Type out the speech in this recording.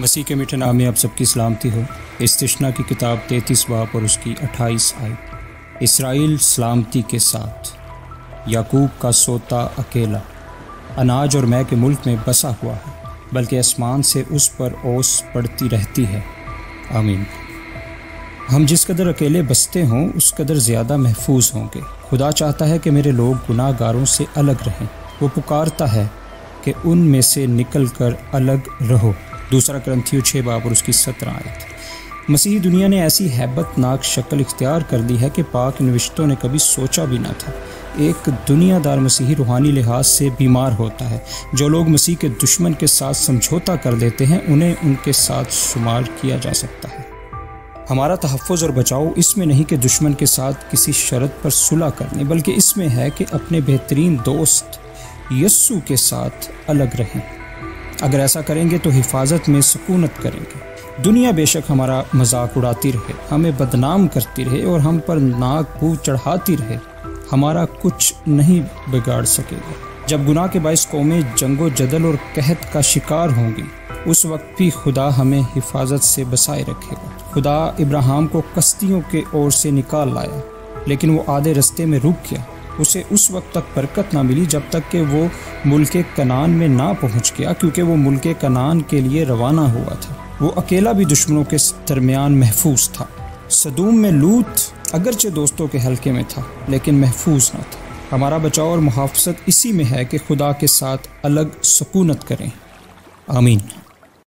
مسیح کے میٹھے نام میں آپ سب کی سلامتی ہو۔ استثنا کی کتاب 33 باب اور اس کی 28 آیت۔ اسرائیل سلامتی کے ساتھ، یعقوب کا سوتا اکیلا اناج اور مے کے ملک میں بسا ہوا ہے، بلکہ آسمان سے اس پر اوس پڑتی رہتی ہے۔ آمین۔ ہم جس قدر اکیلے بستے ہوں اس قدر زیادہ محفوظ ہوں گے۔ خدا چاہتا ہے کہ میرے لوگ گناہ گاروں سے الگ رہیں۔ وہ پکارتا ہے کہ ان میں سے نکل کر الگ رہو۔ دوسرا کرنتھیوں 6 باب اور اس کی 17 آیت۔ مسیحی دنیا نے ایسی ہیبت ناک شکل اختیار کر دی ہے کہ پاک نوشتوں نے کبھی سوچا بھی نہ تھا۔ ایک دنیا دار مسیحی روحانی لحاظ سے بیمار ہوتا ہے۔ جو لوگ مسیح کے دشمن کے ساتھ سمجھوتا کر دیتے ہیں انہیں ان کے ساتھ شمار کیا جا سکتا ہے۔ ہمارا تحفظ اور بچاؤ اس میں نہیں کہ دشمن کے ساتھ کسی شرط پر صلح کرنے، بلکہ اس میں ہے کہ اپنے بہترین دوست یسوع کے ساتھ الگ رہیں۔ اگر ایسا کریں گے تو حفاظت میں سکونت کریں گے۔ دنیا بے شک ہمارا مذاق اڑاتی رہے، ہمیں بدنام کرتی رہے اور ہم پر ناک بو چڑھاتی رہے، ہمارا کچھ نہیں بگاڑ سکے گا۔ جب گناہ کے باعث قومیں جنگ و جدل اور قحط کا شکار ہوں گی، اس وقت بھی خدا ہمیں حفاظت سے بسائے رکھے گا۔ خدا ابراہیم کو کشتیوں کے اور سے نکال لایا، لیکن وہ آدھے رستے میں رک گیا۔ اسے اس وقت تک برکت نہ ملی جب تک کہ وہ ملک کنعان میں نہ پہنچ گیا، کیونکہ وہ ملک کنعان کے لیے روانہ ہوا تھا۔ وہ اکیلا بھی دشمنوں کے درمیان محفوظ تھا۔ سدوم میں لوط اگرچہ دوستوں کے حلقے میں تھا لیکن محفوظ نہ تھا۔ ہمارا بچاؤ اور محافظت اسی میں ہے کہ خدا کے ساتھ الگ سکونت کریں۔ آمین۔